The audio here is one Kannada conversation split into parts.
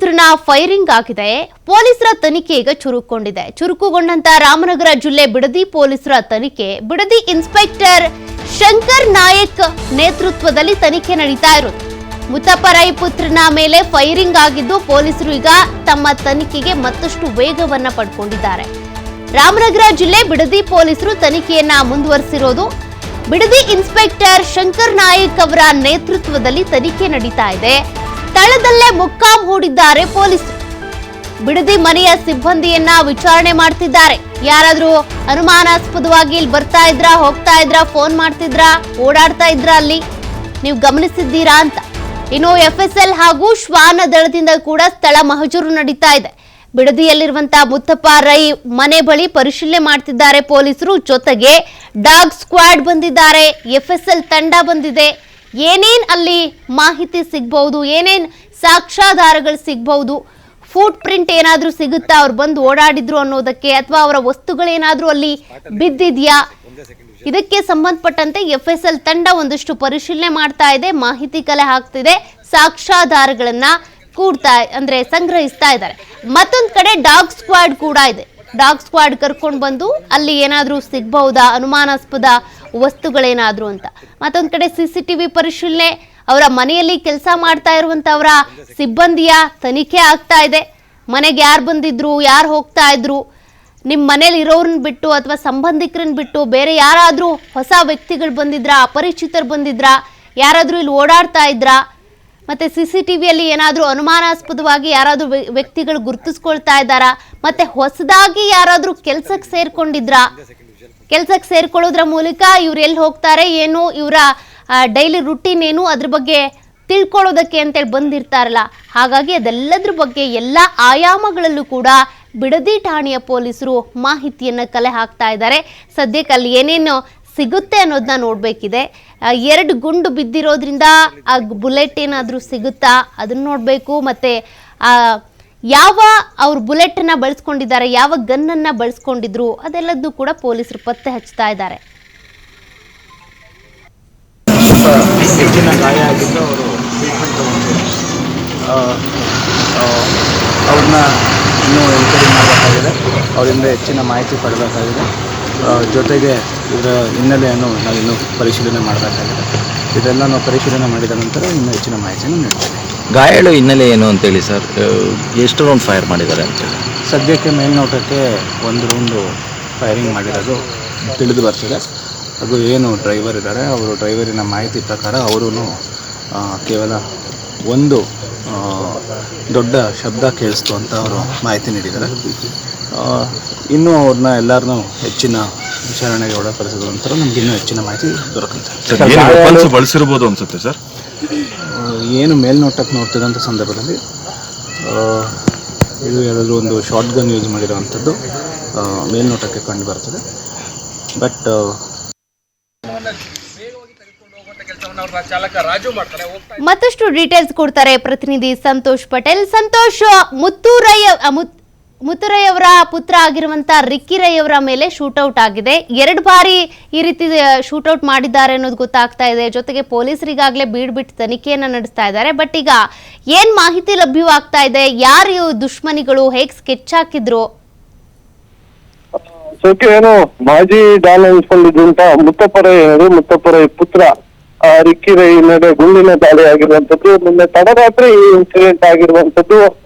ಪುತ್ರನ ಫೈರಿಂಗ್ ಆಗಿದೆ. ಪೊಲೀಸರ ತನಿಖೆ ಈಗ ಚುರುಕುಗೊಂಡಂತ ರಾಮನಗರ ಜಿಲ್ಲೆ ಬಿಡದಿ ಪೊಲೀಸರ ತನಿಖೆ. ಬಿಡದಿ ಇನ್ಸ್ಪೆಕ್ಟರ್ ಶಂಕರ್ ನಾಯಕ್ ನೇತೃತ್ವದಲ್ಲಿ ತನಿಖೆ ನಡೀತಾ ಇರೋದು. ಮುತ್ತಪ್ಪರೈ ಪುತ್ರನ ಮೇಲೆ ಫೈರಿಂಗ್ ಆಗಿದ್ದು ಪೊಲೀಸರು ಈಗ ತಮ್ಮ ತನಿಖೆಗೆ ಮತ್ತಷ್ಟು ವೇಗವನ್ನ ಪಡ್ಕೊಂಡಿದ್ದಾರೆ. ರಾಮನಗರ ಜಿಲ್ಲೆ ಬಿಡದಿ ಪೊಲೀಸರು ತನಿಖೆಯನ್ನ ಮುಂದುವರಿಸಿರೋದು. ಬಿಡದಿ ಇನ್ಸ್ಪೆಕ್ಟರ್ ಶಂಕರ್ ನಾಯಕ್ ಅವರ ನೇತೃತ್ವದಲ್ಲಿ ತನಿಖೆ ನಡೀತಾ ಇದೆ. ಸ್ಥಳದಲ್ಲೇ ಮುಕ್ಕಾಂ ಹೂಡಿದ್ದಾರೆ ಪೊಲೀಸರು. ಬಿಡದಿ ಮನೆಯ ಸಿಬ್ಬಂದಿಯನ್ನ ವಿಚಾರಣೆ ಮಾಡ್ತಿದ್ದಾರೆ. ಯಾರಾದ್ರೂ ಅನುಮಾನಾಸ್ಪದವಾಗಿ ಇಲ್ಲಿ ಬರ್ತಾ ಇದ್ರಾ, ಹೋಗ್ತಾ ಇದ್ರಾ, ಫೋನ್ ಮಾಡ್ತಿದ್ರಾ, ಓಡಾಡ್ತಾ ಇದ್ರಾ ಅಲ್ಲಿ ನೀವು ಗಮನಿಸಿದ್ದೀರಾ ಅಂತ. ಇನ್ನು FSL ಹಾಗೂ ಶ್ವಾನ ದಳದಿಂದ ಕೂಡ ಸ್ಥಳ ಮಹಜೂರು ನಡೀತಾ ಇದೆ. ಬಿಡದಿಯಲ್ಲಿರುವಂತಹ ಮುತ್ತಪ್ಪ ರೈ ಮನೆ ಬಳಿ ಪರಿಶೀಲನೆ ಮಾಡ್ತಿದ್ದಾರೆ ಪೊಲೀಸರು. ಜೊತೆಗೆ ಡಾಗ್ ಸ್ಕ್ವಾಡ್ ಬಂದಿದ್ದಾರೆ, FSL ತಂಡ ಬಂದಿದೆ. ಏನೇನ್ ಅಲ್ಲಿ ಮಾಹಿತಿ ಸಿಗಬಹುದು, ಏನೇನ್ ಸಾಕ್ಷ್ಯಾಧಾರಗಳು ಸಿಗಬಹುದು, ಫುಟ್ ಪ್ರಿಂಟ್ ಏನಾದ್ರೂ ಸಿಗುತ್ತಾ ಅವ್ರು ಬಂದು ಓಡಾಡಿದ್ರು ಅನ್ನೋದಕ್ಕೆ, ಅಥವಾ ಅವರ ವಸ್ತುಗಳೇನಾದ್ರೂ ಅಲ್ಲಿ ಬಿದ್ದಿದ್ಯಾ, ಇದಕ್ಕೆ ಸಂಬಂಧಪಟ್ಟಂತೆ FSL ತಂಡ ಒಂದಷ್ಟು ಪರಿಶೀಲನೆ ಮಾಡ್ತಾ ಇದೆ, ಮಾಹಿತಿ ಕಲೆ ಹಾಕ್ತಿದೆ, ಸಾಕ್ಷ್ಯಾಧಾರಗಳನ್ನ ಸಂಗ್ರಹಿಸ್ತಾ ಇದ್ದಾರೆ. ಮತ್ತೊಂದು ಕಡೆ ಡಾಗ್ ಸ್ಕ್ವಾಡ್ ಕೂಡ ಇದೆ. ಡಾಗ್ ಸ್ಕ್ವಾಡ್ ಕರ್ಕೊಂಡು ಬಂದು ಅಲ್ಲಿ ಏನಾದ್ರೂ ಸಿಗಬಹುದಾ ಅನುಮಾನಾಸ್ಪದ ವಸ್ತುಗಳೇನಾದ್ರೂ ಅಂತ. ಮತ್ತೊಂದು ಕಡೆ CCTV ಪರಿಶೀಲನೆ, ಅವರ ಮನೆಯಲ್ಲಿ ಕೆಲಸ ಮಾಡ್ತಾ ಇರುವಂತವರ ಸಿಬ್ಬಂದಿಯ ತನಿಖೆ ಆಗ್ತಾ ಇದೆ. ಮನೆಗೆ ಯಾರು ಬಂದಿದ್ರು, ಯಾರು ಹೋಗ್ತಾ ಇದ್ರು, ನಿಮ್ಮ ಮನೇಲಿ ಇರೋರನ್ನ ಬಿಟ್ಟು ಅಥವಾ ಸಂಬಂಧಿಕರನ್ನ ಬಿಟ್ಟು ಬೇರೆ ಯಾರಾದ್ರೂ ಹೊಸ ವ್ಯಕ್ತಿಗಳು ಬಂದಿದ್ರಾ, ಅಪರಿಚಿತರು ಬಂದಿದ್ರಾ, ಯಾರಾದ್ರೂ ಇಲ್ಲಿ ಓಡಾಡ್ತಾ ಇದ್ರಾ, ಮತ್ತೆ CCTVಯಲ್ಲಿ ಏನಾದ್ರೂ ಅನುಮಾನಾಸ್ಪದವಾಗಿ ಯಾರಾದ್ರೂ ವ್ಯಕ್ತಿಗಳು ಗುರುತಿಸ್ಕೊಳ್ತಾ ಇದ್ದಾರಾ, ಮತ್ತೆ ಹೊಸದಾಗಿ ಯಾರಾದ್ರೂ ಕೆಲ್ಸಕ್ಕೆ ಸೇರ್ಕೊಂಡಿದ್ರಾ, ಕೆಲ್ಸಕ್ಕೆ ಸೇರ್ಕೊಳ್ಳೋದ್ರ ಮೂಲಕ ಇವ್ರು ಎಲ್ಲಿ ಹೋಗ್ತಾರೆ, ಏನು ಇವರ ಡೈಲಿ ರುಟೀನ್ ಏನು, ಅದ್ರ ಬಗ್ಗೆ ತಿಳ್ಕೊಳ್ಳೋದಕ್ಕೆ ಅಂತೇಳಿ ಬಂದಿರ್ತಾರಲ್ಲ. ಹಾಗಾಗಿ ಅದೆಲ್ಲದ್ರ ಬಗ್ಗೆ ಎಲ್ಲ ಆಯಾಮಗಳಲ್ಲೂ ಕೂಡ ಬಿಡದಿ ಠಾಣೆಯ ಪೊಲೀಸರು ಮಾಹಿತಿಯನ್ನ ಕಲೆ ಹಾಕ್ತಾ ಇದ್ದಾರೆ. ಸದ್ಯಕ್ಕೆ ಅಲ್ಲಿ ಏನೇನು ಸಿಗುತ್ತೆ ಅನ್ನೋದನ್ನ ನೋಡ್ಬೇಕಿದೆ. 2 ಗುಂಡು ಬಿದ್ದಿರೋದ್ರಿಂದ ಆ ಬುಲೆಟ್ ಏನಾದರೂ ಸಿಗುತ್ತಾ ಅದನ್ನ ನೋಡಬೇಕು. ಮತ್ತೆ ಯಾವ ಅವ್ರು ಬುಲೆಟನ್ನ ಬಳಸ್ಕೊಂಡಿದ್ದಾರೆ, ಯಾವ ಗನ್ನನ್ನು ಬಳಸ್ಕೊಂಡಿದ್ರು, ಅದೆಲ್ಲದೂ ಕೂಡ ಪೊಲೀಸರು ಪತ್ತೆ ಹಚ್ತಾ ಇದ್ದಾರೆ. ಹೆಚ್ಚಿನ ಗಾಯ ಆಗಿದ್ದು ಅವರು ಟ್ರೀಟ್ಮೆಂಟ್ ತಗೊಂಡಿದ್ದಾರೆ. ಅವ್ರನ್ನ ಇನ್ನೂ ಎನ್ಕ್ವೈರಿ ಮಾಡಬೇಕಾಗಿದೆ, ಅವರಿಂದ ಹೆಚ್ಚಿನ ಮಾಹಿತಿ ಪಡಬೇಕಾಗಿದೆ. ಜೊತೆಗೆ ಇದರ ಹಿನ್ನೆಲೆಯನ್ನು ನಾವಿನ್ನೂ ಪರಿಶೀಲನೆ ಮಾಡಬೇಕಾಗಿದೆ. ಇದೆಲ್ಲ ನಾವು ಪರಿಶೀಲನೆ ಮಾಡಿದ ನಂತರ ಇನ್ನೂ ಹೆಚ್ಚಿನ ಮಾಹಿತಿಯನ್ನು ನೀಡ್ತೇವೆ. ಗಾಯಾಳು ಹಿನ್ನೆಲೆ ಏನು ಅಂತೇಳಿ ಸರ್, ಎಷ್ಟು ರೌಂಡ್ ಫೈರ್ ಮಾಡಿದ್ದಾರೆ ಅಂತೇಳಿ? ಸದ್ಯಕ್ಕೆ ಮೇಲ್ನೋಟಕ್ಕೆ 1 ರೌಂಡು ಫೈರಿಂಗ್ ಮಾಡಿರೋದು ತಿಳಿದು ಬರ್ತಿದೆ. ಅದು ಏನು ಡ್ರೈವರ್ ಇದ್ದಾರೆ, ಅವರು ಡ್ರೈವರಿನ ಮಾಹಿತಿ ಪ್ರಕಾರ ಅವರು ಕೇವಲ 1 ದೊಡ್ಡ ಶಬ್ದ ಕೇಳಿಸ್ತು ಅಂತ ಅವರು ಮಾಹಿತಿ ನೀಡಿದ್ದಾರೆ. ಇನ್ನೂ ಅವ್ರನ್ನ ಎಲ್ಲರನ್ನೂ ಹೆಚ್ಚಿನ ವಿಚಾರಣೆಗೆ ಒಳಪಡಿಸಿದ ನಂತರ ನಮ್ಗೆ ಇನ್ನೂ ಹೆಚ್ಚಿನ ಮಾಹಿತಿ ದೊರಕುತ್ತೆ. ಬಳಸಿರ್ಬೋದು ಅನ್ಸುತ್ತೆ ಸರ್. ಏನು ಮೇಲ್ನೋಟಕ್ಕೆ ನೋಡ್ತಿದ್ದಂಥ ಸಂದರ್ಭದಲ್ಲಿ ಇದು ಯಾವುದಾದ್ರೂ ಒಂದು ಶಾರ್ಟ್ ಗನ್ ಯೂಸ್ ಮಾಡಿರೋವಂಥದ್ದು ಮೇಲ್ನೋಟಕ್ಕೆ ಕಂಡು ಬರ್ತದೆ. ಬಟ್ ಮತ್ತಷ್ಟು ಡೀಟೇಲ್ಸ್ ಕೊಡ್ತಾರೆ ಪ್ರತಿನಿಧಿ ಸಂತೋಷ್ ಪಟೇಲ್. ಸಂತೋಷ್, ಮುತ್ತುರೈ ಅವರ ಪುತ್ರ ಆಗಿರುವಂತ ರಿಕ್ಕಿ ರೈ ಅವರ ಮೇಲೆ ಶೂಟೌಟ್ ಆಗಿದೆ. 2 ಬಾರಿ ಈ ರೀತಿ ಶೂಟೌಟ್ ಮಾಡಿದ್ದಾರೆ ಅನ್ನೋದು ಗೊತ್ತಾಗ್ತಾ ಇದೆ. ಜೊತೆಗೆ ಪೊಲೀಸರಿಗಾಗಲೇ ಬಿಟ್ಟು ತನಿಖೆಯನ್ನ ನಡೆಸ್ತಾ ಇದ್ದಾರೆ. ಬಟ್ ಈಗ ಏನ್ ಮಾಹಿತಿ ಲಭ್ಯವಾಗ್ತಾ ಇದೆ, ಯಾರು ದುಶ್ಮನಿಗಳು, ಹೇಗೆ ಸ್ಕೆಚ್ ಹಾಕಿದ್ರು? ಏನು ಮಾಜಿ ಡಾನ್ ಅನ್ಸ್ಕೊಂಡಿದ್ದಂತ ಮುತ್ತಪ್ಪರೈ ಪುತ್ರ ರಿಕ್ಕಿ ರೈ ಮೇಲೆ ಗುಂಡಿನ ದಾಳಿ ಆಗಿರುವಂತದ್ದು. ನಿನ್ನೆ ತಡರಾತ್ರಿ ಈ ಇನ್ಸಿಡೆಂಟ್ ಆಗಿರುವಂತದ್ದು.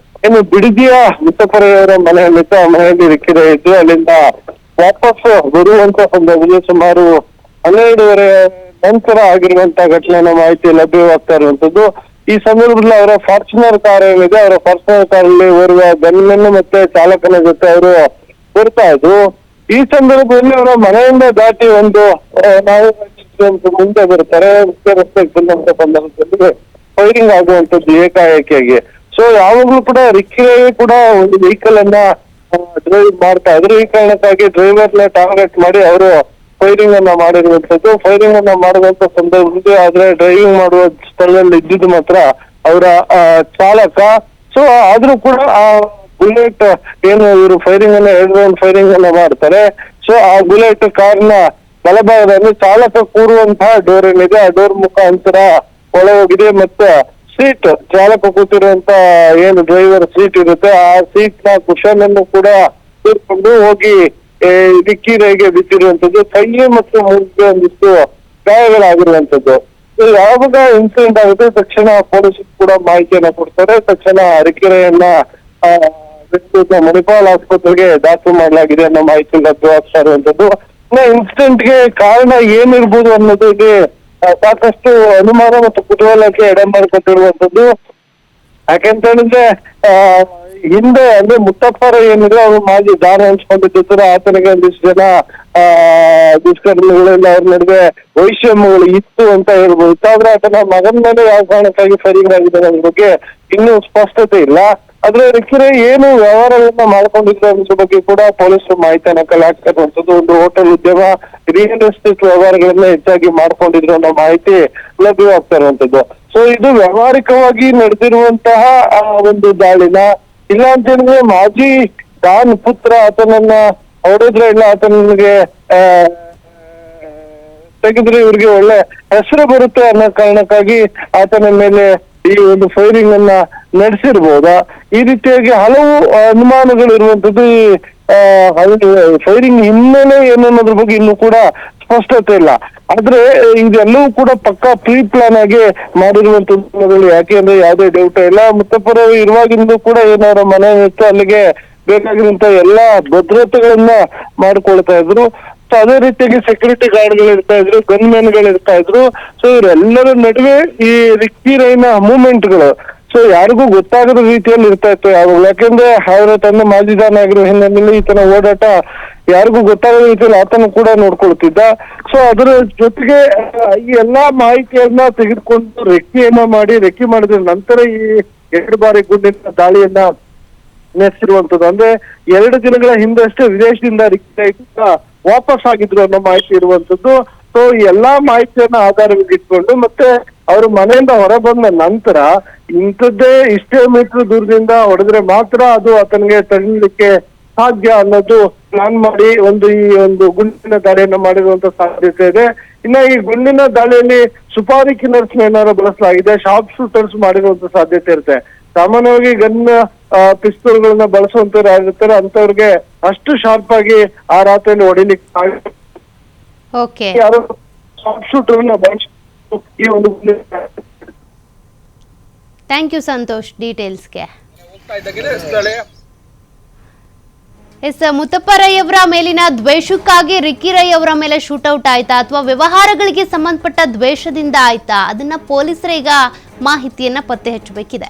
ಏನು ಬಿಡದಿಯ ಮುತ್ತಪ್ಪರೈ ಅವರ ಮನೆಯಲ್ಲಿತ್ತು, ಆ ಮನೆಯಲ್ಲಿ ರಿಕ್ಕಿ ರೈ ಇದ್ದು ಅಲ್ಲಿಂದ ವಾಪಸ್ ಬರುವಂತ ಸಂದರ್ಭದಲ್ಲಿ ಸುಮಾರು 12:30 ನಂತರ ಆಗಿರುವಂತಹ ಘಟನೆಯ ಮಾಹಿತಿ ಲಭ್ಯವಾಗ್ತಾ ಇರುವಂತದ್ದು. ಈ ಸಂದರ್ಭದಲ್ಲಿ ಅವರ ಫಾರ್ಚುನರ್ ಕಾರ್ ಏನಿದೆ, ಅವರ ಫಾರ್ಚುನರ್ ಕಾರಲ್ಲಿ ಓರ್ವ ಗನ್ಮನ್ ಮತ್ತೆ ಚಾಲಕನ ಜೊತೆ ಅವರು ಬರ್ತಾ ಇದ್ರು. ಈ ಸಂದರ್ಭದಲ್ಲಿ ಅವರ ಮನೆಯಿಂದ ದಾಟಿ ನಾವು ಮುಂದೆ ಬರ್ತಾರೆ. ಮುಖ್ಯ ರಸ್ತೆಗೆ ಬಂದಂತ ಸಂದರ್ಭದಲ್ಲಿ ಫೈರಿಂಗ್ ಆಗುವಂತದ್ದು ಏಕಾಏಕಿಯಾಗಿ. ಸೊ ಯಾವಾಗ್ಲೂ ಕೂಡ ರಿಕ್ಕಿ ಕೂಡ ಒಂದು ವೆಹಿಕಲ್ ಅನ್ನ ಡ್ರೈವ್ ಮಾಡ್ತಾ ಇದ್ರು. ಈ ಕಾರಣಕ್ಕಾಗಿ ಡ್ರೈವರ್ನ ಟಾರ್ಗೆಟ್ ಮಾಡಿ ಅವರು ಫೈರಿಂಗ್ ಅನ್ನ ಮಾಡಿರುವಂತದ್ದು. ಫೈರಿಂಗ್ ಅನ್ನ ಮಾಡುವಂತ ಸಂದರ್ಭದಲ್ಲಿ ಆದ್ರೆ ಡ್ರೈವಿಂಗ್ ಮಾಡುವ ಸ್ಥಳದಲ್ಲಿ ಇದ್ದಿದ್ದು ಮಾತ್ರ ಅವರ ಚಾಲಕ. ಸೊ ಆದ್ರೂ ಕೂಡ ಆ ಬುಲೆಟ್ ಏನು ಇವರು ಫೈರಿಂಗ್ ಅನ್ನ 2 ರೌಂಡ್ ಫೈರಿಂಗ್ ಅನ್ನ ಮಾಡ್ತಾರೆ. ಸೊ ಆ ಬುಲೆಟ್ ಕಾರ್ನ ಬಲಭಾಗದಲ್ಲಿ ಚಾಲಕ ಕೂರುವಂತಹ ಡೋರ್ ಏನಿದೆ, ಆ ಡೋರ್ ಮುಖಾಂತರ ಒಳ ಹೋಗಿದೆ. ಮತ್ತೆ ಸೀಟ್ ಚಾಲಕ ಕೂತಿರುವಂತ ಏನು ಡ್ರೈವರ್ ಸೀಟ್ ಇರುತ್ತೆ ಆ ಸೀಟ್ ನ ಕುಶನ್ ಅನ್ನು ಕೂಡ ಕೂತ್ಕೊಂಡು ಹೋಗಿ ಡಿಕ್ಕಿ ರೈಗೆ ಬಿದ್ದಿರುವಂತದ್ದು, ಕೈ ಮತ್ತು ಮೂಗಿಗೆ ಒಂದಿಷ್ಟು ಗಾಯಗಳಾಗಿರುವಂತದ್ದು. ಯಾವಾಗ ಇನ್ಸಿಡೆಂಟ್ ಆಗುತ್ತೆ ತಕ್ಷಣ ಪೊಲೀಸ್ ಕೂಡ ಮಾಹಿತಿಯನ್ನ ಕೊಡ್ತಾರೆ. ತಕ್ಷಣ ಅರಕೆರೆಯನ್ನ ಮಣಿಪಾಲ್ ಆಸ್ಪತ್ರೆಗೆ ದಾಖಲು ಮಾಡಲಾಗಿದೆ ಅನ್ನೋ ಮಾಹಿತಿ ಲಭ್ಯವಾಗ್ತಾ ಇರುವಂತದ್ದು. ಇನ್ಸಿಡೆಂಟ್ಗೆ ಕಾರಣ ಏನಿರ್ಬೋದು ಅನ್ನೋದಕ್ಕೆ ಸಾಕಷ್ಟು ಅನುಮಾನ ಮತ್ತು ಕುತೂಹಲಕ್ಕೆ ಎಡೆ ಮಾಡಿಕೊಟ್ಟಿರುವಂತದ್ದು. ಯಾಕೆಂತ ಹೇಳಿದ್ರೆ ಹಿಂದೆ ಅಂದ್ರೆ ಮುತ್ತಪ್ಪರ ಏನಿದೆ ಅವರು ಮಾಜಿ ದಾನ ಹಂಚ್ಕೊಂಡಿದ್ದ ಆತನಿಗೆ ಒಂದಿಷ್ಟು ಜನ ದುಷ್ಕರ್ಮಿಗಳೆಲ್ಲ ಅವ್ರ ನಡುವೆ ವೈಷಮ್ಯಗಳು ಇತ್ತು ಅಂತ ಹೇಳ್ಬೋದು. ಆದ್ರೆ ಆತನ ಮಗನ ಮೇಲೆ ಯಾವ ಕಾರಣಕ್ಕಾಗಿ ಫೈರಿಂಗ್ ಆಗಿದೆ ಅನ್ನೋದ್ರ ಬಗ್ಗೆ ಇನ್ನೂ ಸ್ಪಷ್ಟತೆ ಇಲ್ಲ. ಆದ್ರೆ ರಿಕ್ಕಿರೆ ಏನು ವ್ಯವಹಾರಗಳನ್ನ ಮಾಡ್ಕೊಂಡಿದ್ರು ಅನ್ನೋದ್ರ ಬಗ್ಗೆ ಕೂಡ ಪೊಲೀಸರು ಮಾಹಿತಿಯನ್ನ ಕಲೆ ಹಾಕ್ತಾ ಇರುವಂತದ್ದು. ಒಂದು ಹೋಟೆಲ್ ಉದ್ಯಮ, ರಿಯಲ್ ಎಸ್ಟೇಟ್ ವ್ಯವಹಾರಗಳನ್ನ ಹೆಚ್ಚಾಗಿ ಮಾಡ್ಕೊಂಡಿದ್ರು ಅನ್ನೋ ಮಾಹಿತಿ ಲಭ್ಯವಾಗ್ತಾ ಇರುವಂತದ್ದು. ಸೊ ಇದು ವ್ಯಾವಹಾರಿಕವಾಗಿ ನಡೆದಿರುವಂತಹ ಒಂದು ದಾಳಿನ, ಇಲ್ಲ ಅಂತ ಹೇಳಿದ್ರೆ ಮಾಜಿ ಡಾನ್ ಪುತ್ರ ಆತನನ್ನ ಹೊಡೆದ್ರೆ ಇಲ್ಲ ಆತನಿಗೆ ತೆಗೆದ್ರೆ ಇವ್ರಿಗೆ ಒಳ್ಳೆ ಹೆಸರು ಬರುತ್ತೆ ಅನ್ನೋ ಕಾರಣಕ್ಕಾಗಿ ಆತನ ಮೇಲೆ ಈ ಒಂದು ಫೈರಿಂಗ್ ಅನ್ನ ನಡೆಸಿರ್ಬೋದಾ, ಈ ರೀತಿಯಾಗಿ ಹಲವು ಅನುಮಾನಗಳು ಇರುವಂತದ್ದು. ಫೈರಿಂಗ್ ಹಿನ್ನೆಲೆ ಏನು ಅನ್ನೋದ್ರ ಬಗ್ಗೆ ಇನ್ನೂ ಕೂಡ ಸ್ಪಷ್ಟತೆ ಇಲ್ಲ. ಆದ್ರೆ ಇದೆಲ್ಲವೂ ಕೂಡ ಪಕ್ಕಾ ಪ್ರೀ ಪ್ಲಾನ್ ಆಗಿ ಮಾಡಿರುವಂತದ್ದು. ಯಾಕೆ ಅಂದ್ರೆ ಯಾವುದೇ ಡೌಟ್ ಇಲ್ಲ, ಮುತ್ತಪ್ಪರ ಇರುವಾಗಿಂದ ಕೂಡ ಏನಾರ ಮನೆ ಇತ್ತು ಅಲ್ಲಿಗೆ ಬೇಕಾಗಿರುವಂತ ಎಲ್ಲಾ ಭದ್ರತೆಗಳನ್ನ ಮಾಡ್ಕೊಳ್ತಾ ಇದ್ರು. ಸೊ ಅದೇ ರೀತಿಯಾಗಿ ಸೆಕ್ಯೂರಿಟಿ ಗಾರ್ಡ್ಗಳು ಇರ್ತಾ ಇದ್ರು, ಗನ್ ಮ್ಯಾನ್ಗಳು ಇರ್ತಾ ಇದ್ರು. ಸೊ ಇವರೆಲ್ಲರ ನಡುವೆ ಈ ರಿಕ್ಕಿ ರೈನ ಮೂವ್ಮೆಂಟ್ಗಳು ಸೊ ಯಾರಿಗೂ ಗೊತ್ತಾಗದ ರೀತಿಯಲ್ಲಿ ಇರ್ತಾ ಇತ್ತು ಯಾವಾಗಲೂ. ಯಾಕೆಂದ್ರೆ ಅವರ ತನ್ನ ಮಾಜಿ ದಾನ ಆಗಿರೋ ಹಿನ್ನೆಲೆಯಲ್ಲಿ ಈತನ ಓಡಾಟ ಯಾರಿಗೂ ಗೊತ್ತಾಗದ ರೀತಿಯಲ್ಲಿ ಆತನ ಕೂಡ ನೋಡ್ಕೊಳ್ತಿದ್ದ. ಸೊ ಅದರ ಜೊತೆಗೆ ಈ ಎಲ್ಲಾ ಮಾಹಿತಿಯನ್ನ ತೆಗೆದುಕೊಂಡು ರೆಕ್ಕಿ ಮಾಡಿದ ನಂತರ ಈ 2 ಬಾರಿ ಗುಂಡಿನ ದಾಳಿಯನ್ನ ನಡೆಸಿರುವಂತದ್ದು. ಅಂದ್ರೆ 2 ದಿನಗಳ ಹಿಂದಷ್ಟೇ ವಿದೇಶದಿಂದ ರಿಕ್ಕಿ ವಾಪಸ್ ಆಗಿದ್ರು ಅನ್ನೋ ಮಾಹಿತಿ ಇರುವಂತದ್ದು. ಸೊ ಈ ಎಲ್ಲಾ ಮಾಹಿತಿಯನ್ನ ಆಧಾರವಾಗಿಟ್ಕೊಂಡು ಮತ್ತೆ ಅವರು ಮನೆಯಿಂದ ಹೊರ ಬಂದ ನಂತರ ಇಷ್ಟೇ ಮೀಟರ್ ದೂರದಿಂದ ಹೊಡೆದ್ರೆ ಮಾತ್ರ ಅದು ಆತನಿಗೆ ತಳ್ಳಲಿಕ್ಕೆ ಸಾಧ್ಯ ಅನ್ನೋದು ಪ್ಲಾನ್ ಮಾಡಿ ಈ ಒಂದು ಗುಂಡಿನ ದಾಳಿಯನ್ನ ಮಾಡಿರುವಂತ ಸಾಧ್ಯತೆ ಇದೆ. ಇನ್ನ ಈ ಗುಂಡಿನ ದಾಳಿಯಲ್ಲಿ ಸುಪಾರಿ ಕಿಲ್ಲರ್ಸ್ ಏನಾದ್ರು ಬಳಸಲಾಗಿದೆ, ಶಾರ್ಪ್ ಶೂಟರ್ಸ್ ಮಾಡಿರುವಂತ ಸಾಧ್ಯತೆ ಇರುತ್ತೆ. ಸಾಮಾನ್ಯವಾಗಿ ಗನ್ ಪಿಸ್ತೂಲ್ಗಳನ್ನ ಬಳಸುವಂತವ್ರು ಯಾರಿರ್ತಾರೆ ಅಂತವ್ರಿಗೆ ಅಷ್ಟು ಶಾರ್ಪ್ ಆಗಿ ಆ ರಾತ್ರಿಯಲ್ಲಿ ಹೊಡಿಲಿಕ್ಕೆ ಯಾರು ಶಾರ್ಪ್ ಶೂಟರ್ನ ಬಳಸ ಈ ಒಂದು ಥ್ಯಾಂಕ್ ಯು ಸಂತೋಷ್ ಡೀಟೇಲ್ಸ್ಗೆ. ಮುತ್ತಪ್ಪ ರೈ ಅವರ ಮೇಲಿನ ದ್ವೇಷಕ್ಕಾಗಿ ರಿಕ್ಕಿ ರೈ ಅವರ ಮೇಲೆ ಶೂಟೌಟ್ ಆಯ್ತಾ ಅಥವಾ ವ್ಯವಹಾರಗಳಿಗೆ ಸಂಬಂಧಪಟ್ಟ ದ್ವೇಷದಿಂದ ಆಯ್ತಾ, ಅದನ್ನ ಪೊಲೀಸರು ಈಗ ಮಾಹಿತಿಯನ್ನ ಪತ್ತೆ ಹಚ್ಚಬೇಕಿದೆ.